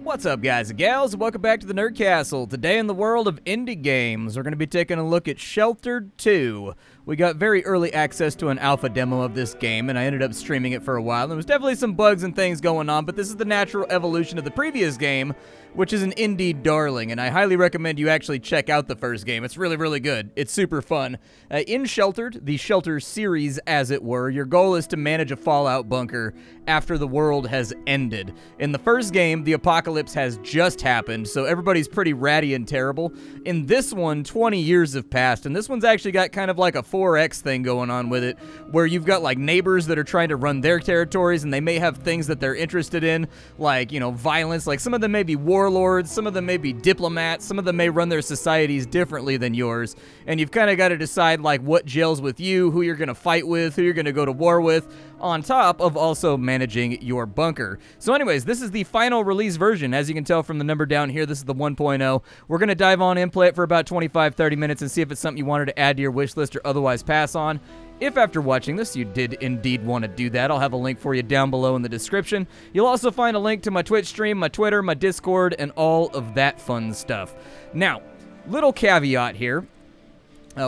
What's up, guys and gals? Welcome back to the Nerd Castle. Today in the world of indie games, we're going to be taking a look at Sheltered 2. We got very early access to an alpha demo of this game, and I ended up streaming it for a while. There was definitely some bugs and things going on, but this is the natural evolution of the previous game, which is an indie darling, and I highly recommend you actually check out the first game. It's really, really good. It's super fun. In Sheltered, the Shelter series, as it were, your goal is to manage a fallout bunker after the world has ended. In the first game, the apocalypse has just happened, so everybody's pretty ratty and terrible. In this one, 20 years have passed, and this one's actually got kind of like a 4X thing going on with it, where you've got like neighbors that are trying to run their territories, and they may have things that they're interested in, like, you know, violence. Like, some of them may be warlords, some of them may be diplomats, some of them may run their societies differently than yours, and you've kind of got to decide like what gels with you, who you're going to fight with, who you're going to go to war with, on top of also managing your bunker. So anyways, this is the final release version. As you can tell from the number down here, this is the 1.0. We're going to dive on in, play it for about 25-30 minutes, and see if it's something you wanted to add to your wish list or otherwise pass on. If after watching this you did indeed want to do that, I'll have a link for you down below in the description. You'll also find a link to my Twitch stream, my Twitter, my Discord, and all of that fun stuff. Now, little caveat here.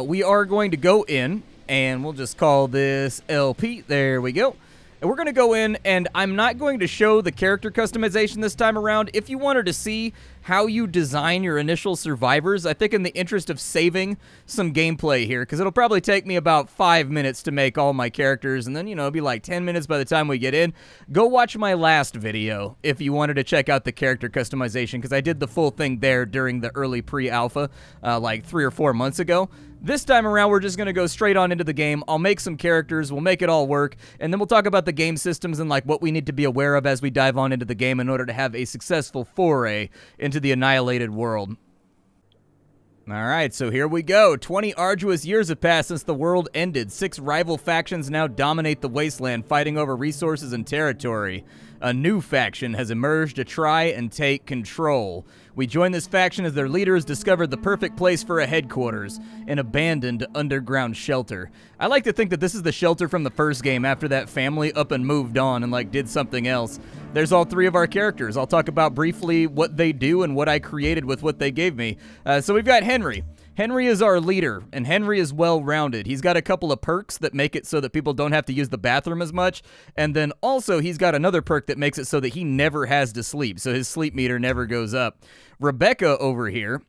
We are going to go in, and we'll just call this LP. There we go. And we're going to go in, and I'm not going to show the character customization this time around. If you wanted to see how you design your initial survivors, I think in the interest of saving some gameplay here, because it'll probably take me about 5 minutes to make all my characters, and then, you know, it'll be like 10 minutes by the time we get in. Go watch my last video if you wanted to check out the character customization, because I did the full thing there during the early pre-alpha, like 3 or 4 months ago. This time around, we're just going to go straight on into the game. I'll make some characters, we'll make it all work, and then we'll talk about the game systems and like what we need to be aware of as we dive on into the game in order to have a successful foray into the annihilated world. Alright, so here we go. 20 arduous years have passed since the world ended. 6 rival factions now dominate the wasteland, fighting over resources and territory. A new faction has emerged to try and take control. We join this faction as their leaders discovered the perfect place for a headquarters, an abandoned underground shelter. I like to think that this is the shelter from the first game after that family up and moved on and like did something else. There's all 3 of our characters. I'll talk about briefly what they do and what I created with what they gave me. So we've got Henry. Henry is our leader, and Henry is well-rounded. He's got a couple of perks that make it so that people don't have to use the bathroom as much, and then also he's got another perk that makes it so that he never has to sleep, so his sleep meter never goes up. Rebecca over here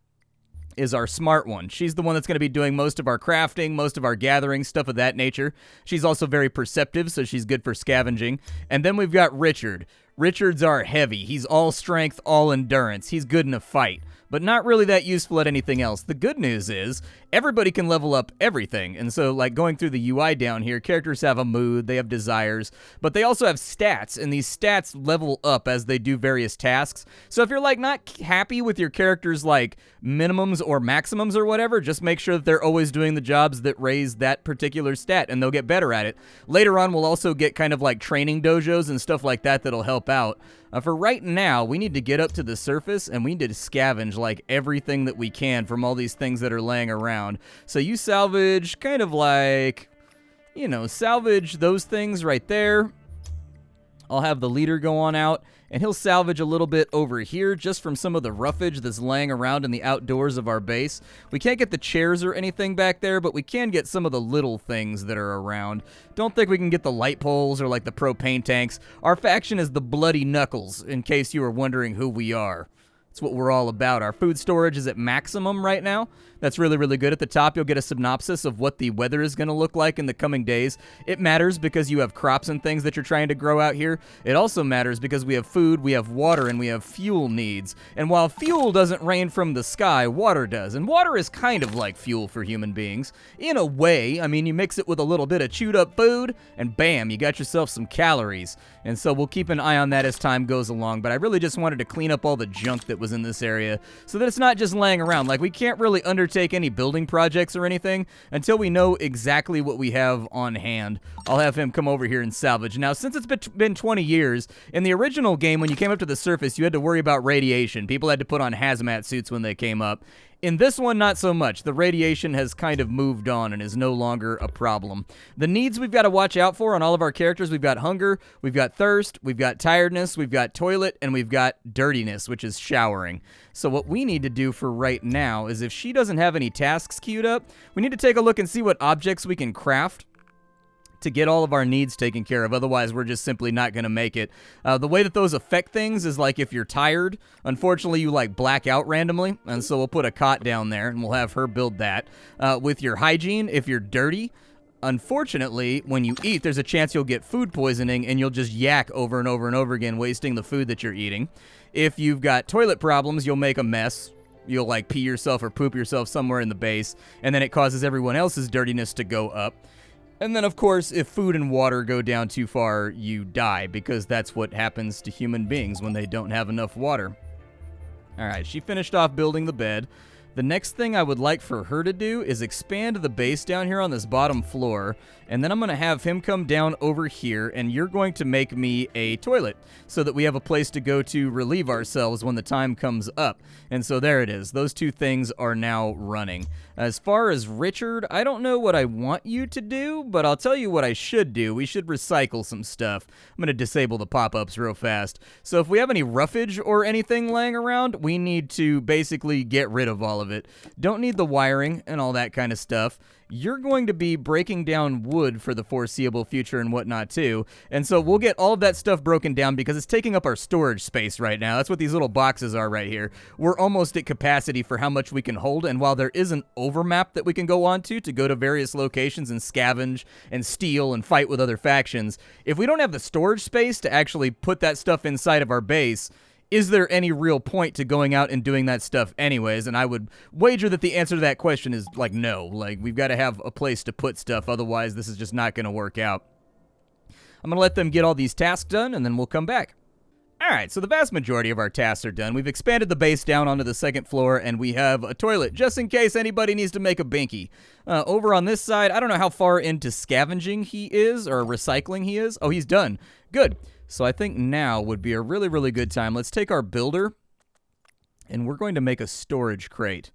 is our smart one. She's the one that's going to be doing most of our crafting, most of our gathering, stuff of that nature. She's also very perceptive, so she's good for scavenging. And then we've got Richard. Richard's our heavy. He's all strength, all endurance. He's good in a fight, but not really that useful at anything else. The good news is everybody can level up everything. And so, like, going through the UI down here, characters have a mood, they have desires, but they also have stats, and these stats level up as they do various tasks. So if you're, like, not happy with your character's, like, minimums or maximums or whatever, just make sure that they're always doing the jobs that raise that particular stat, and they'll get better at it. Later on, we'll also get kind of, like, training dojos and stuff like that that'll help out. For right now, we need to get up to the surface, and we need to scavenge, like, everything that we can from all these things that are laying around. So you salvage kind of like, you know, salvage those things right there. I'll have the leader go on out, and he'll salvage a little bit over here just from some of the roughage that's laying around in the outdoors of our base. We can't get the chairs or anything back there, but we can get some of the little things that are around. Don't think we can get the light poles or like the propane tanks. Our faction is the Bloody Knuckles, in case you were wondering who we are. That's what we're all about. Our food storage is at maximum right now. That's really, really good. At the top, you'll get a synopsis of what the weather is going to look like in the coming days. It matters because you have crops and things that you're trying to grow out here. It also matters because we have food, we have water, and we have fuel needs. And while fuel doesn't rain from the sky, water does. And water is kind of like fuel for human beings. In a way, I mean, you mix it with a little bit of chewed up food, and bam, you got yourself some calories. And so we'll keep an eye on that as time goes along. But I really just wanted to clean up all the junk that was in this area so that it's not just laying around. Like, we can't really undertake any building projects or anything until we know exactly what we have on hand. I'll have him come over here and salvage. Now, since it's been 20 years, in the original game, when you came up to the surface, you had to worry about radiation. People had to put on hazmat suits when they came up. In this one, not so much. The radiation has kind of moved on and is no longer a problem. The needs we've got to watch out for on all of our characters, we've got hunger, we've got thirst, we've got tiredness, we've got toilet, and we've got dirtiness, which is showering. So what we need to do for right now is if she doesn't have any tasks queued up, we need to take a look and see what objects we can craft to get all of our needs taken care of. Otherwise, we're just simply not going to make it. The way that those affect things is like if you're tired, unfortunately, you like black out randomly, and so we'll put a cot down there, and we'll have her build that. With your hygiene, if you're dirty, unfortunately, when you eat, there's a chance you'll get food poisoning, and you'll just yak over and over and over again, wasting the food that you're eating. If you've got toilet problems, you'll make a mess. You'll like pee yourself or poop yourself somewhere in the base, and then it causes everyone else's dirtiness to go up. And then, of course, if food and water go down too far, you die, because that's what happens to human beings when they don't have enough water. All right, she finished off building the bed. The next thing I would like for her to do is expand the base down here on this bottom floor, and then I'm going to have him come down over here, and you're going to make me a toilet so that we have a place to go to relieve ourselves when the time comes up. And so there it is. Those two things are now running. As far as Richard, I don't know what I want you to do, but I'll tell you what I should do. We should recycle some stuff. I'm going to disable the pop-ups real fast. So if we have any roughage or anything laying around, we need to basically get rid of all of it. Don't need the wiring and all that kind of stuff. You're going to be breaking down wood for the foreseeable future and whatnot too, and so we'll get all of that stuff broken down because it's taking up our storage space right now. That's what these little boxes are right here. We're almost at capacity for how much we can hold, and while there is an overmap that we can go on to go to various locations and scavenge and steal and fight with other factions, if we don't have the storage space to actually put that stuff inside of our base, is there any real point to going out and doing that stuff anyways? And I would wager that the answer to that question is like no. Like, we've got to have a place to put stuff, otherwise this is just not going to work out. I'm going to let them get all these tasks done, and then we'll come back. Alright, so the vast majority of our tasks are done. We've expanded the base down onto the second floor, and we have a toilet, just in case anybody needs to make a binky. Over on this side, I don't know how far into scavenging he is, or recycling he is. Oh, he's done. Good. So I think now would be a really, really good time. Let's take our builder, and we're going to make a storage crate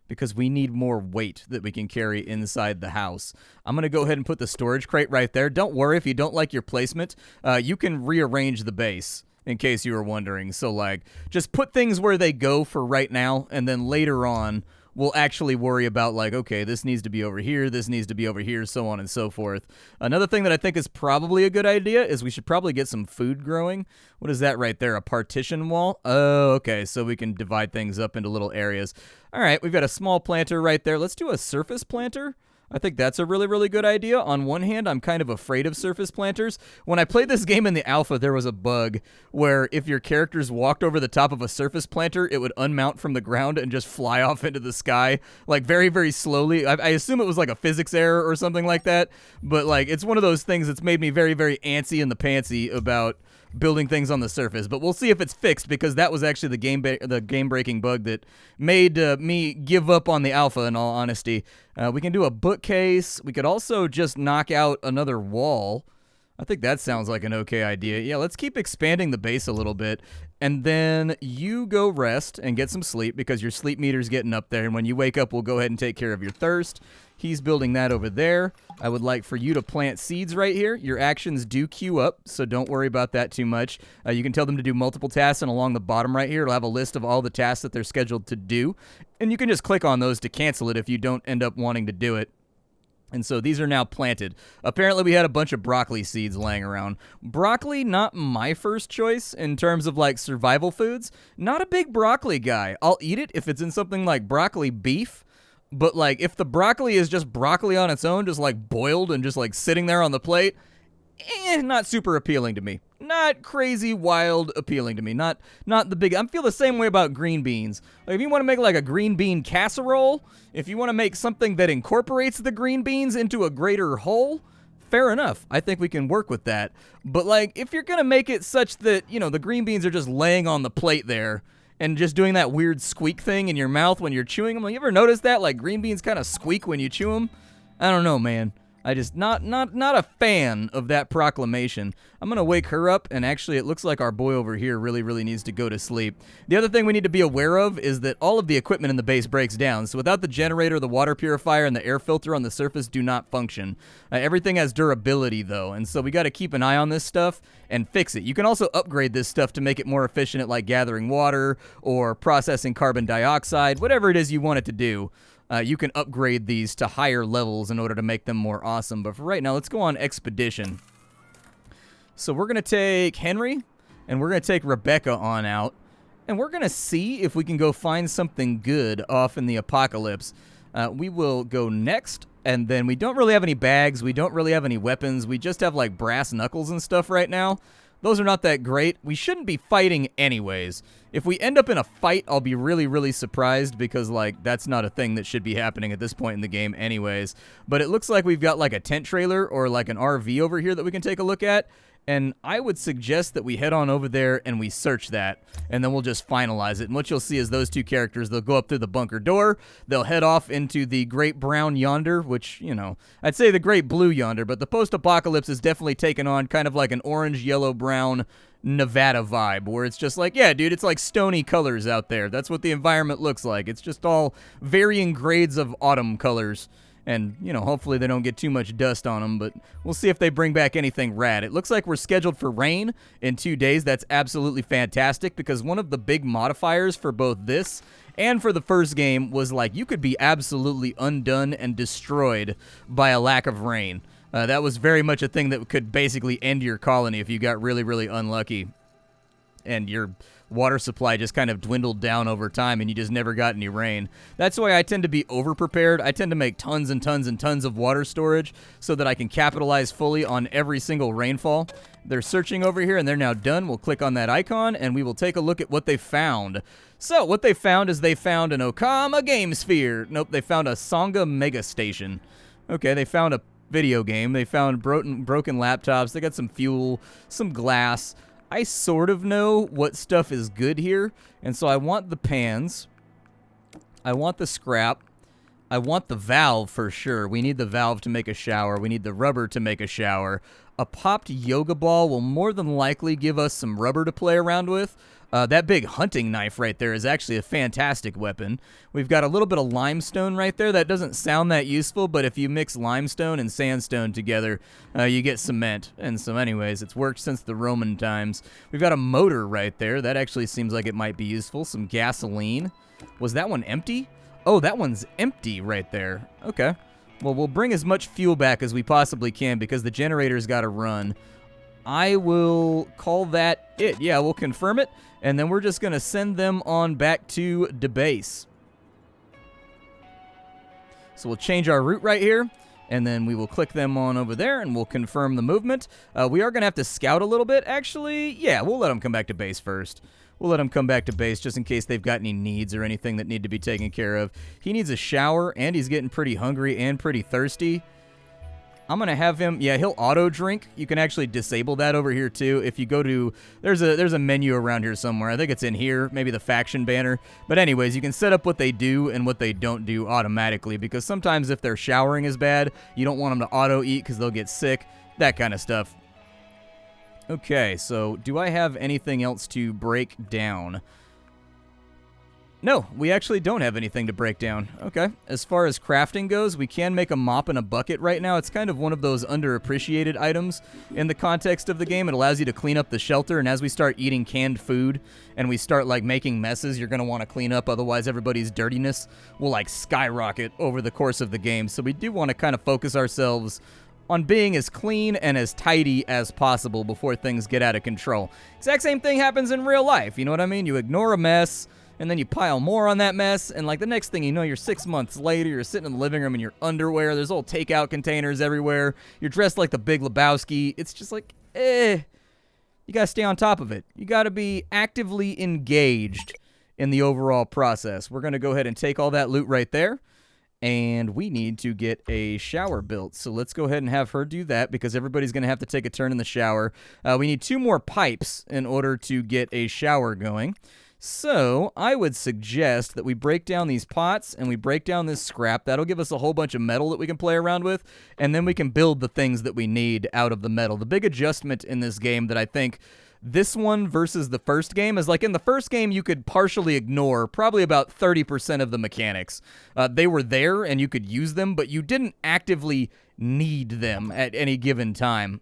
because we need more weight that we can carry inside the house. I'm going to go ahead and put the storage crate right there. Don't worry if you don't like your placement. You can rearrange the base, in case you were wondering. So, like, just put things where they go for right now, and then later on, we'll actually worry about, like, okay, this needs to be over here, this needs to be over here, so on and so forth. Another thing that I think is probably a good idea is we should probably get some food growing. What is that right there, a partition wall? Oh, okay, so we can divide things up into little areas. All right, we've got a small planter right there. Let's do a surface planter. I think that's a really, really good idea. On one hand, I'm kind of afraid of surface planters. When I played this game in the alpha, there was a bug where if your characters walked over the top of a surface planter, it would unmount from the ground and just fly off into the sky, like very, very slowly. I assume it was like a physics error or something like that, but like it's one of those things that's made me very, very antsy in the pantsy about building things on the surface. But we'll see if it's fixed, because that was actually the game-breaking bug that made me give up on the alpha, in all honesty. We can do a bookcase. We could also just knock out another wall. I think that sounds like an okay idea. Yeah, let's keep expanding the base a little bit. And then you go rest and get some sleep, because your sleep meter's getting up there. And when you wake up, we'll go ahead and take care of your thirst. He's building that over there. I would like for you to plant seeds right here. Your actions do queue up, so don't worry about that too much. You can tell them to do multiple tasks, and along the bottom right here, it'll have a list of all the tasks that they're scheduled to do. And you can just click on those to cancel it if you don't end up wanting to do it. And so these are now planted. Apparently we had a bunch of broccoli seeds laying around. Broccoli, not my first choice in terms of like survival foods. Not a big broccoli guy. I'll eat it if it's in something like broccoli beef. But like if the broccoli is just broccoli on its own, just like boiled and just like sitting there on the plate, not super appealing to me. Not crazy wild appealing to me. Not the big. I feel the same way about green beans. Like if you want to make like a green bean casserole, if you want to make something that incorporates the green beans into a greater whole, fair enough. I think we can work with that. But like if you're gonna make it such that, you know, the green beans are just laying on the plate there and just doing that weird squeak thing in your mouth when you're chewing them. Like, you ever notice that? Like green beans kind of squeak when you chew them? I don't know, man. I just not a fan of that proclamation. I'm gonna wake her up, and actually it looks like our boy over here really needs to go to sleep. The other thing we need to be aware of is that all of the equipment in the base breaks down, so without the generator, the water purifier, and the air filter on the surface do not function. Everything has durability though, and so we gotta keep an eye on this stuff and fix it. You can also upgrade this stuff to make it more efficient at like gathering water or processing carbon dioxide, whatever it is you want it to do. You can upgrade these to higher levels in order to make them more awesome. But for right now, let's go on expedition. So we're going to take Henry, and we're going to take Rebecca on out. And we're going to see if we can go find something good off in the apocalypse. We will go next, and then we don't really have any bags. We don't really have any weapons. We just have, like, brass knuckles and stuff right now. Those are not that great. We shouldn't be fighting anyways. If we end up in a fight, I'll be really surprised because, like, that's not a thing that should be happening at this point in the game anyways. But it looks like we've got, like, a tent trailer or, like, an RV over here that we can take a look at. And I would suggest that we head on over there and we search that, and then we'll just finalize it. And what you'll see is those two characters, they'll go up through the bunker door, they'll head off into the great brown yonder, which, you know, I'd say the great blue yonder, but the post-apocalypse is definitely taken on kind of like an orange, yellow, brown Nevada vibe, where it's just like, yeah, dude, it's like stony colors out there. That's what the environment looks like. It's just all varying grades of autumn colors. And, you know, hopefully they don't get too much dust on them, but we'll see if they bring back anything rad. It looks like we're scheduled for rain in 2 days. That's absolutely fantastic because one of the big modifiers for both this and for the first game was, like, you could be absolutely undone and destroyed by a lack of rain. That was very much a thing that could basically end your colony if you got really unlucky and your water supply just kind of dwindled down over time and you just never got any rain. That's why I tend to be over-prepared. I tend to make tons and tons of water storage so that I can capitalize fully on every single rainfall. They're searching over here and they're now done. We'll click on that icon and we will take a look at what they found. So what they found is they found an Okama Game Sphere. Nope, they found a Songa Mega Station. Okay, they found a video game. They found broken laptops. They got some fuel, some glass. I sort of know what stuff is good here, and so I want the pans, I want the scrap, I want the valve for sure. We need the valve to make a shower. We need the rubber to make a shower. A popped yoga ball will more than likely give us some rubber to play around with. That big hunting knife right there is actually a fantastic weapon. We've got a little bit of limestone right there. That doesn't sound that useful, but if you mix limestone and sandstone together, you get cement. And so anyways, it's worked since the Roman times. We've got a motor right there. That actually seems like it might be useful. Some gasoline. Was that one empty? Oh, that one's empty right there. Okay. Well, we'll bring as much fuel back as we possibly can because the generator's got to run. I will call that it. Yeah, we'll confirm it. And then we're just going to send them on back to the base. So we'll change our route right here. And then we will click them on over there and we'll confirm the movement. We are going to have to scout a little bit. Actually, yeah, we'll let them come back to base first. We'll let him come back to base just in case they've got any needs or anything that need to be taken care of. He needs a shower, and he's getting pretty hungry and pretty thirsty. I'm going to have him, yeah, he'll auto drink. You can actually disable that over here too. If you go to, there's a menu around here somewhere. I think it's in here, maybe the faction banner. But anyways, you can set up what they do and what they don't do automatically, because sometimes if their showering is bad, you don't want them to auto eat because they'll get sick, that kind of stuff. Okay, so do I have anything else to break down? No, we actually don't have anything to break down. Okay, as far as crafting goes, we can make a mop and a bucket right now. It's kind of one of those underappreciated items in the context of the game. It allows you to clean up the shelter, and as we start eating canned food and we start, like, making messes, you're going to want to clean up, otherwise everybody's dirtiness will, like, skyrocket over the course of the game. So we do want to kind of focus ourselves on being as clean and as tidy as possible before things get out of control. Exact same thing happens in real life, you know what I mean? You ignore a mess, and then you pile more on that mess, and like the next thing you know, you're 6 months later, you're sitting in the living room in your underwear, there's old takeout containers everywhere, you're dressed like the Big Lebowski. It's just like, you gotta stay on top of it. You gotta be actively engaged in the overall process. We're gonna go ahead and take all that loot right there. And we need to get a shower built. So let's go ahead and have her do that because everybody's going to have to take a turn in the shower. We need 2 more pipes in order to get a shower going. So I would suggest that we break down these pots and we break down this scrap. That'll give us a whole bunch of metal that we can play around with, and then we can build the things that we need out of the metal. The big adjustment in this game that I think this one versus the first game is, like, in the first game you could partially ignore probably about 30% of the mechanics. They were there and you could use them, but you didn't actively need them at any given time.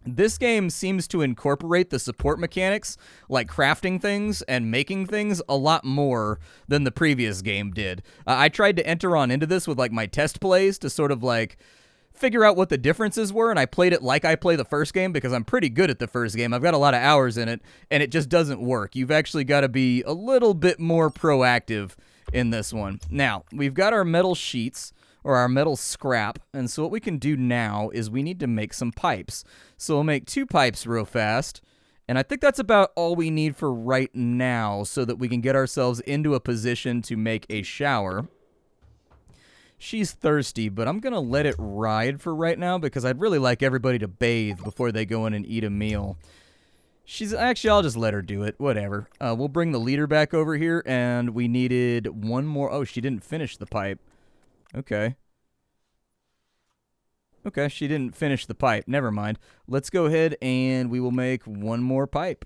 This game seems to incorporate the support mechanics, like crafting things and making things, a lot more than the previous game did. I tried to enter on into this with, like, my test plays to sort of, like, figure out what the differences were, and I played it like I play the first game because I'm pretty good at the first game. I've got a lot of hours in it, and it just doesn't work. You've actually got to be a little bit more proactive in this one. Now, we've got our metal sheets, or our metal scrap, and so what we can do now is we need to make some pipes. So we'll make 2 pipes real fast, and I think that's about all we need for right now so that we can get ourselves into a position to make a shower. She's thirsty, but I'm going to let it ride for right now because I'd really like everybody to bathe before they go in and eat a meal. Actually, I'll just let her do it. Whatever. We'll bring the leader back over here, and we needed one more. Oh, she didn't finish the pipe. Okay. Okay, she didn't finish the pipe. Never mind. Let's go ahead and we will make one more pipe.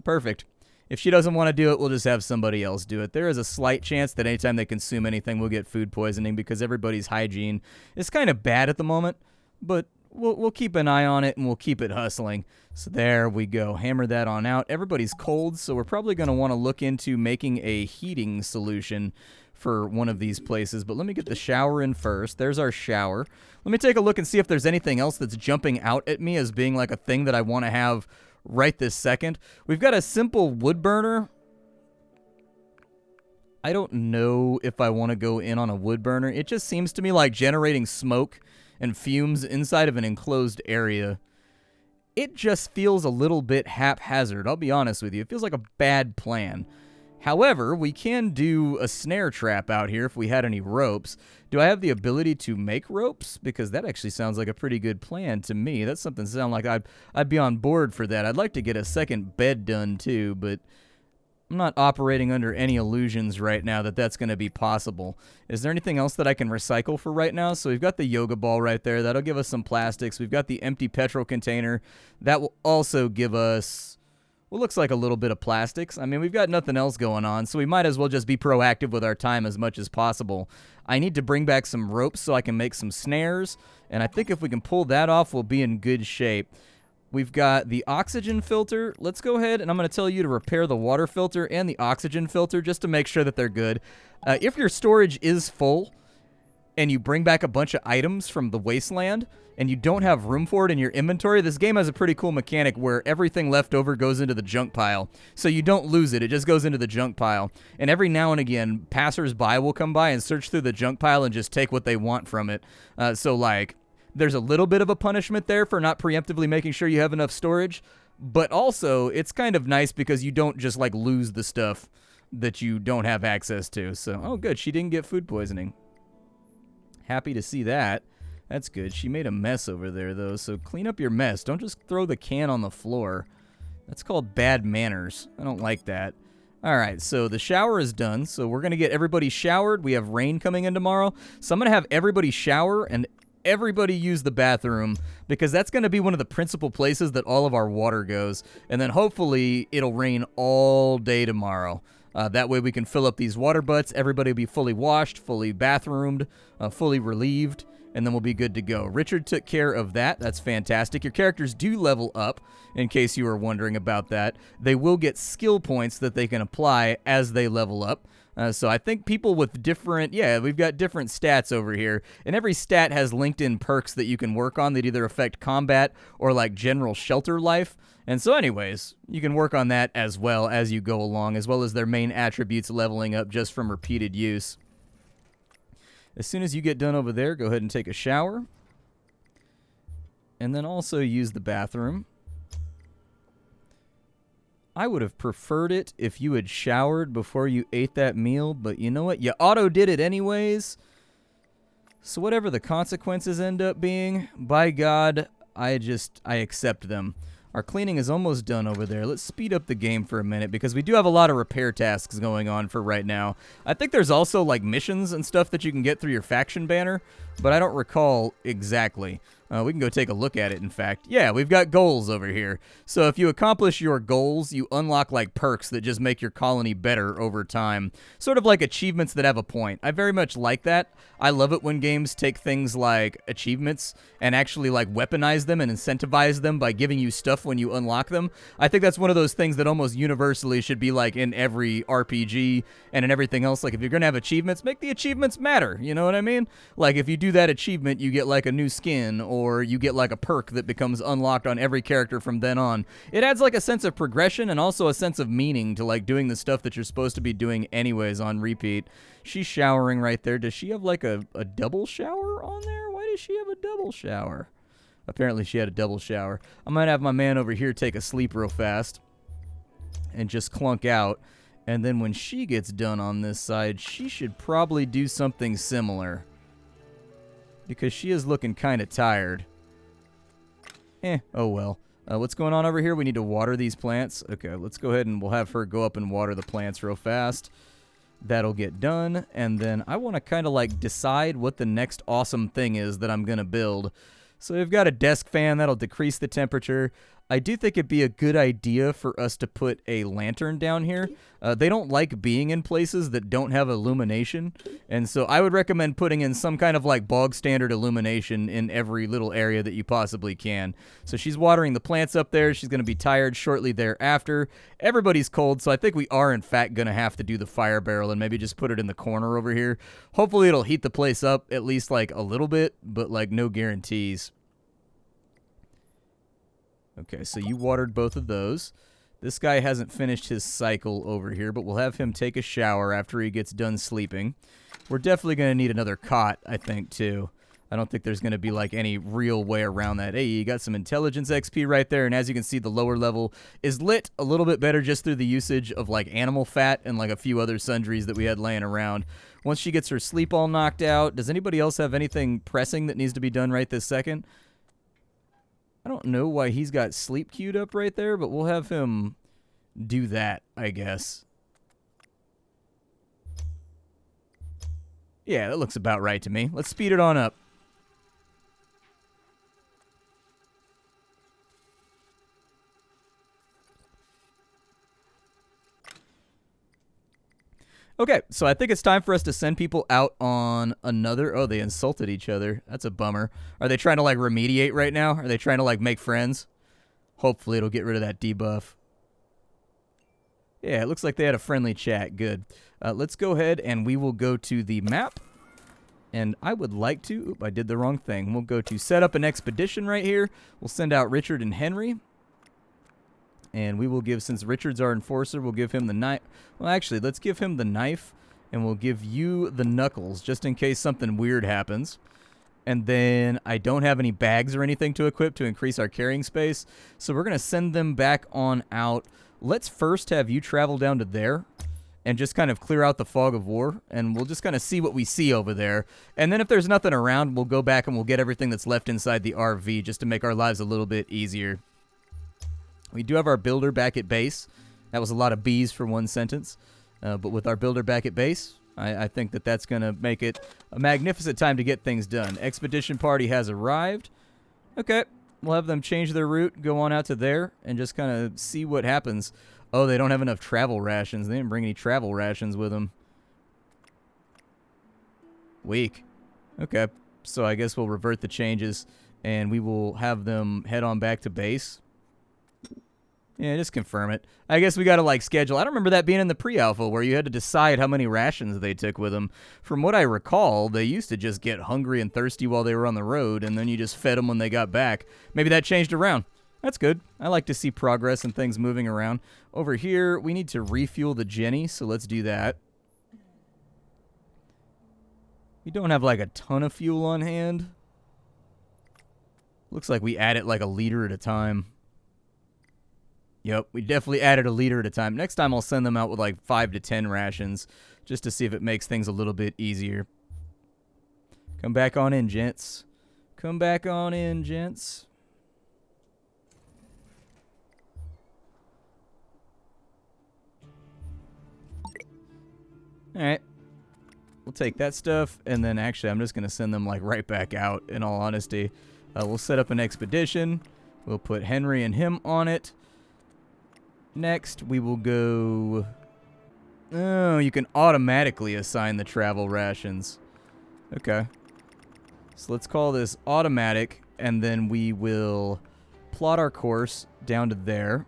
Perfect. If she doesn't want to do it, we'll just have somebody else do it. There is a slight chance that anytime they consume anything, we'll get food poisoning because everybody's hygiene is kind of bad at the moment. But we'll keep an eye on it and we'll keep it hustling. So there we go. Hammer that on out. Everybody's cold, so we're probably going to want to look into making a heating solution for one of these places, but let me get the shower in first. There's our shower. Let me take a look and see if there's anything else that's jumping out at me as being like a thing that I want to have right this second. We've got a simple wood burner. I don't know if I want to go in on a wood burner. It just seems to me like generating smoke and fumes inside of an enclosed area. It just feels a little bit haphazard, I'll be honest with you. It feels like a bad plan. However, we can do a snare trap out here if we had any ropes. Do I have the ability to make ropes? Because that actually sounds like a pretty good plan to me. That's something that sounds like I'd be on board for that. I'd like to get a second bed done too, but I'm not operating under any illusions right now that that's going to be possible. Is there anything else that I can recycle for right now? So we've got the yoga ball right there. That'll give us some plastics. We've got the empty petrol container. That will also give us what looks like a little bit of plastics. I mean, we've got nothing else going on, so we might as well just be proactive with our time as much as possible. I need to bring back some ropes so I can make some snares, and I think if we can pull that off, we'll be in good shape. We've got the oxygen filter. Let's go ahead, and I'm going to tell you to repair the water filter and the oxygen filter just to make sure that they're good. If your storage is full and you bring back a bunch of items from the wasteland, and you don't have room for it in your inventory, this game has a pretty cool mechanic where everything left over goes into the junk pile. So you don't lose it. It just goes into the junk pile. And every now and again, passers-by will come by and search through the junk pile and just take what they want from it. So, like, there's a little bit of a punishment there for not preemptively making sure you have enough storage. But also, it's kind of nice because you don't just, like, lose the stuff that you don't have access to. So, oh, good. She didn't get food poisoning. Happy to see that. That's good. She made a mess over there, though, so clean up your mess. Don't just throw the can on the floor. That's called bad manners. I don't like that. All right, so the shower is done, so we're going to get everybody showered. We have rain coming in tomorrow, so I'm going to have everybody shower and everybody use the bathroom because that's going to be one of the principal places that all of our water goes, and then hopefully it'll rain all day tomorrow. That way we can fill up these water butts. Everybody will be fully washed, fully bathroomed, fully relieved, and then we'll be good to go. Richard took care of that. That's fantastic. Your characters do level up, in case you were wondering about that. They will get skill points that they can apply as they level up. So I think people with different, we've got different stats over here, and every stat has linked-in perks that you can work on that either affect combat or like general shelter life. And so anyways, you can work on that as well as you go along, as well as their main attributes leveling up just from repeated use. As soon as you get done over there, go ahead and take a shower. And then also use the bathroom. I would have preferred it if you had showered before you ate that meal, but you know what? You auto-did it anyways. So whatever the consequences end up being, by God, I accept them. Our cleaning is almost done over there. Let's speed up the game for a minute because we do have a lot of repair tasks going on for right now. I think there's also like missions and stuff that you can get through your faction banner, but I don't recall exactly. We can go take a look at it, in fact. Yeah, we've got goals over here. So if you accomplish your goals, you unlock like perks that just make your colony better over time. Sort of like achievements that have a point. I very much like that. I love it when games take things like achievements and actually like weaponize them and incentivize them by giving you stuff when you unlock them. I think that's one of those things that almost universally should be like in every RPG and in everything else. Like if you're going to have achievements, make the achievements matter. You know what I mean? Like if you do that achievement, you get like a new skin or you get like a perk that becomes unlocked on every character from then on. It adds like a sense of progression and also a sense of meaning to like doing the stuff that you're supposed to be doing anyways on repeat. She's showering right there. Does she have like a double shower on there? Why does she have a double shower? Apparently she had a double shower. I might have my man over here take a sleep real fast and just clunk out. And then when she gets done on this side, she should probably do something similar. Because she is looking kind of tired. Oh well. What's going on over here? We need to water these plants. Okay, let's go ahead and we'll have her go up and water the plants real fast. That'll get done. And then I want to kind of like decide what the next awesome thing is that I'm going to build. So we've got a desk fan that'll decrease the temperature. I do think it'd be a good idea for us to put a lantern down here. They don't like being in places that don't have illumination. And so I would recommend putting in some kind of like bog standard illumination in every little area that you possibly can. So she's watering the plants up there. She's going to be tired shortly thereafter. Everybody's cold, so I think we are in fact going to have to do the fire barrel and maybe just put it in the corner over here. Hopefully it'll heat the place up at least like a little bit, but like no guarantees. Okay, so you watered both of those. This guy hasn't finished his cycle over here, but we'll have him take a shower after he gets done sleeping. We're definitely going to need another cot, I think, too. I don't think there's going to be, like, any real way around that. Hey, you got some intelligence XP right there, and as you can see, the lower level is lit a little bit better just through the usage of, like, animal fat and, like, a few other sundries that we had laying around. Once she gets her sleep all knocked out, does anybody else have anything pressing that needs to be done right this second? I don't know why he's got sleep queued up right there, but we'll have him do that, I guess. Yeah, that looks about right to me. Let's speed it on up. Okay, so I think it's time for us to send people out on another... Oh, they insulted each other. That's a bummer. Are they trying to, like, remediate right now? Are they trying to, like, make friends? Hopefully it'll get rid of that debuff. Yeah, it looks like they had a friendly chat. Good. Let's go ahead and we will go to the map. And I would like to... Oop, I did the wrong thing. We'll go to set up an expedition right here. We'll send out Richard and Henry. And we will give, since Richard's our enforcer, we'll give him the knife. Well, actually, let's give him the knife, and we'll give you the knuckles, just in case something weird happens. And then I don't have any bags or anything to equip to increase our carrying space, so we're going to send them back on out. Let's first have you travel down to there and just kind of clear out the fog of war, and we'll just kind of see what we see over there. And then if there's nothing around, we'll go back and we'll get everything that's left inside the RV just to make our lives a little bit easier. We do have our builder back at base. That was a lot of B's for one sentence. But with our builder back at base, I think that that's going to make it a magnificent time to get things done. Expedition party has arrived. Okay, we'll have them change their route, go on out to there, and just kind of see what happens. Oh, they don't have enough travel rations. They didn't bring any travel rations with them. Weak. Okay, so I guess we'll revert the changes, and we will have them head on back to base. Yeah, just confirm it. I guess we got to, like, schedule. I don't remember that being in the pre-alpha where you had to decide how many rations they took with them. From what I recall, they used to just get hungry and thirsty while they were on the road, and then you just fed them when they got back. Maybe that changed around. That's good. I like to see progress and things moving around. Over here, we need to refuel the Jenny, so let's do that. We don't have, like, a ton of fuel on hand. Looks like we add it, like, a liter at a time. Yep, we definitely added a liter at a time. Next time I'll send them out with like 5 to 10 rations just to see if it makes things a little bit easier. Come back on in, gents. Come back on in, gents. Alright. We'll take that stuff, and then actually I'm just going to send them like right back out, in all honesty. We'll set up an expedition. We'll put Henry and him on it. Next, we will go... Oh, you can automatically assign the travel rations. Okay. So let's call this automatic, and then we will plot our course down to there.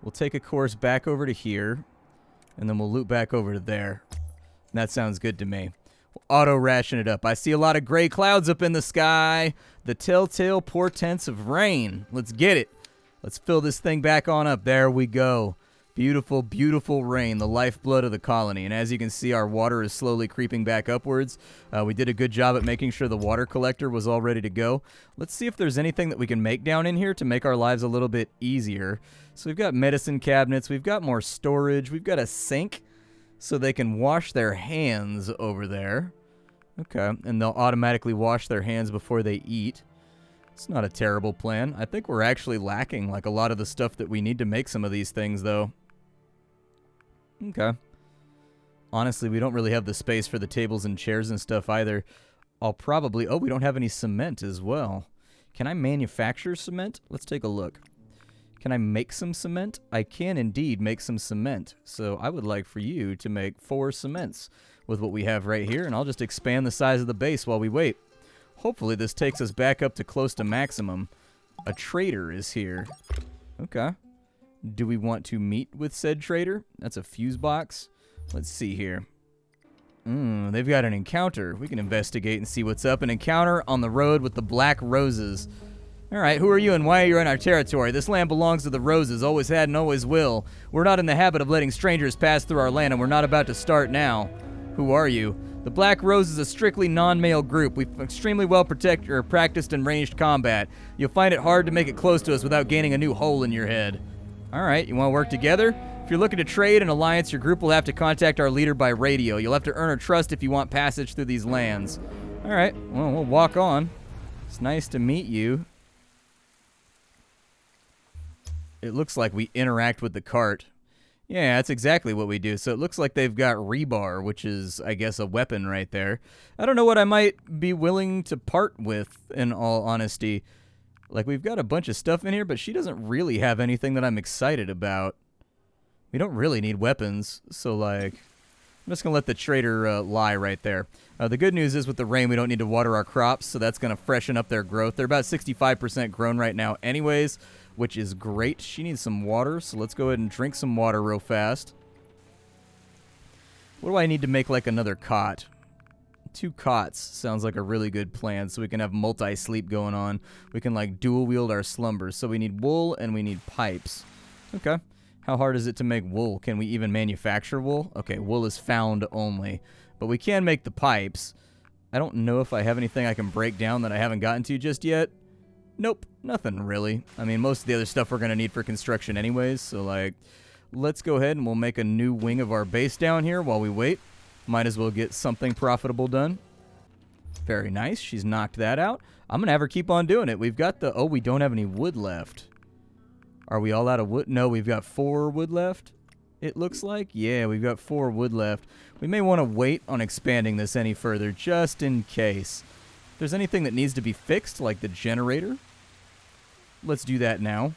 We'll take a course back over to here, and then we'll loop back over to there. And that sounds good to me. We'll auto-ration it up. I see a lot of gray clouds up in the sky. The telltale portents of rain. Let's get it. Let's fill this thing back on up. There we go. Beautiful, beautiful rain, the lifeblood of the colony. And as you can see, our water is slowly creeping back upwards. We did a good job at making sure the water collector was all ready to go. Let's see if there's anything that we can make down in here to make our lives a little bit easier. So we've got medicine cabinets. We've got more storage. We've got a sink so they can wash their hands over there. Okay, and they'll automatically wash their hands before they eat. It's not a terrible plan. I think we're actually lacking like a lot of the stuff that we need to make some of these things, though. Okay. Honestly, we don't really have the space for the tables and chairs and stuff either. I'll probably... Oh, we don't have any cement as well. Can I manufacture cement? Let's take a look. Can I make some cement? I can indeed make some cement. So I would like for you to make 4 cements with what we have right here, and I'll just expand the size of the base while we wait. Hopefully this takes us back up to close to maximum. A trader is here. Okay. Do we want to meet with said trader? That's a fuse box. Let's see here. They've got an encounter. We can investigate and see what's up. An encounter on the road with the Black Roses. Alright, who are you and why are you in our territory? This land belongs to the Roses, always had and always will. We're not in the habit of letting strangers pass through our land, and we're not about to start now. Who are you? The Black Rose is a strictly non-male group. We've extremely well practiced in ranged combat. You'll find it hard to make it close to us without gaining a new hole in your head. Alright, you want to work together? If you're looking to trade an alliance, your group will have to contact our leader by radio. You'll have to earn her trust if you want passage through these lands. Alright, well, we'll walk on. It's nice to meet you. It looks like we interact with the cart. Yeah, that's exactly what we do. So it looks like they've got rebar, which is, I guess, a weapon right there. I don't know what I might be willing to part with, in all honesty. Like, we've got a bunch of stuff in here, but she doesn't really have anything that I'm excited about. We don't really need weapons, so, like, I'm just going to let the trader lie right there. The good news is with the rain, we don't need to water our crops, so that's going to freshen up their growth. They're about 65% grown right now anyways, which is great. She needs some water, so let's go ahead and drink some water real fast. What do I need to make, like, another cot? 2 cots sounds like a really good plan, so we can have multi-sleep going on. We can, like, dual-wield our slumbers. So we need wool and we need pipes. Okay. How hard is it to make wool? Can we even manufacture wool? Okay, wool is found only. But we can make the pipes. I don't know if I have anything I can break down that I haven't gotten to just yet. Nope, nothing really. I mean, most of the other stuff we're going to need for construction anyways, so, like, let's go ahead and we'll make a new wing of our base down here while we wait. Might as well get something profitable done. Very nice. She's knocked that out. I'm going to have her keep on doing it. We've got the... Oh, we don't have any wood left. Are we all out of wood? No, we've got 4 wood left, it looks like. Yeah, we've got 4 wood left. We may want to wait on expanding this any further, just in case. If there's anything that needs to be fixed, like the generator, let's do that now.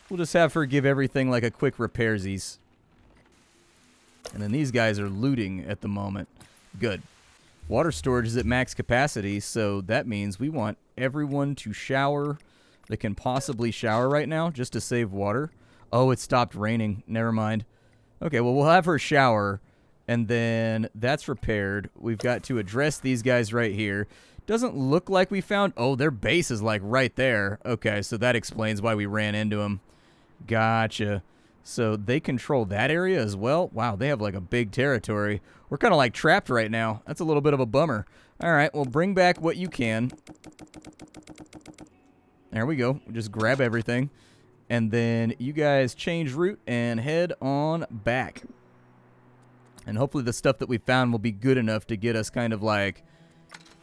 We'll just have her give everything like a quick repairsies. And then these guys are looting at the moment. Good. Water storage is at max capacity, so that means we want everyone to shower that can possibly shower right now just to save water. Oh, it stopped raining. Never mind. Okay, well, we'll have her shower, and then that's repaired. We've got to address these guys right here. Doesn't look like we found... Oh, their base is, like, right there. Okay, so that explains why we ran into them. Gotcha. So they control that area as well? Wow, they have like a big territory. We're kind of like trapped right now. That's a little bit of a bummer. All right, well, bring back what you can. There we go. Just grab everything. And then you guys change route and head on back. And hopefully the stuff that we found will be good enough to get us kind of like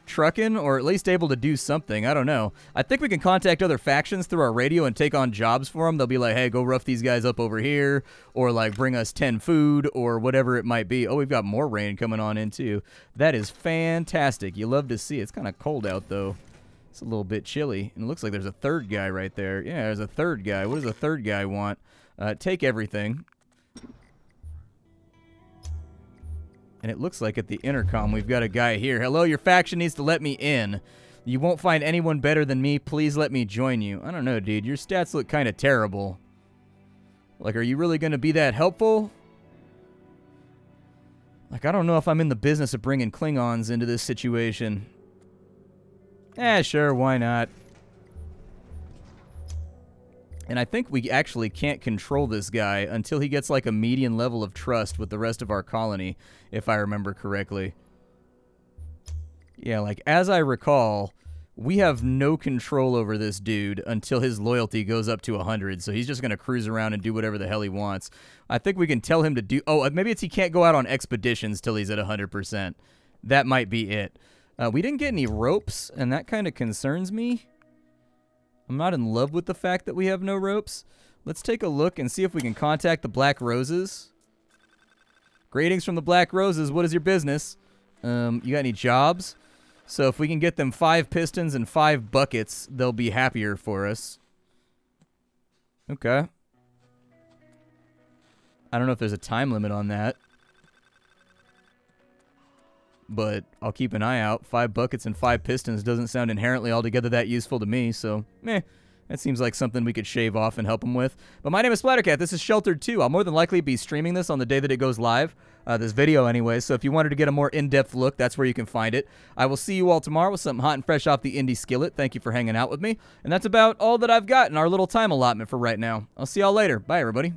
trucking, or at least able to do something. I don't know. I think we can contact other factions through our radio and take on jobs for them. They'll be like, hey, go rough these guys up over here, or like bring us 10 food, or whatever it might be. Oh, we've got more rain coming on in too. That is fantastic. You love to see it. It's kind of cold out though. It's a little bit chilly. And it looks like there's a third guy right there. Yeah, there's a third guy. What does a third guy want? Take everything. And it looks like at the intercom we've got a guy here. Hello, your faction needs to let me in. You won't find anyone better than me. Please let me join you. I don't know, dude. Your stats look kind of terrible. Like, are you really going to be that helpful? Like, I don't know if I'm in the business of bringing Klingons into this situation. Sure, why not? And I think we actually can't control this guy until he gets like a median level of trust with the rest of our colony, if I remember correctly. Yeah, like as I recall, we have no control over this dude until his loyalty goes up to 100, so he's just going to cruise around and do whatever the hell he wants. I think we can tell him to do... Oh, maybe it's he can't go out on expeditions till he's at 100%. That might be it. We didn't get any ropes, and that kind of concerns me. I'm not in love with the fact that we have no ropes. Let's take a look and see if we can contact the Black Roses. Greetings from the Black Roses. What is your business? You got any jobs? So if we can get them 5 pistons and 5 buckets, they'll be happier for us. Okay. I don't know if there's a time limit on that. But I'll keep an eye out. 5 buckets and 5 pistons doesn't sound inherently altogether that useful to me, so that seems like something we could shave off and help them with. But my name is Splattercat. This is Sheltered 2. I'll more than likely be streaming this on the day that it goes live, this video anyway, so if you wanted to get a more in-depth look, that's where you can find it. I will see you all tomorrow with something hot and fresh off the indie skillet. Thank you for hanging out with me. And that's about all that I've got in our little time allotment for right now. I'll see y'all later. Bye, everybody.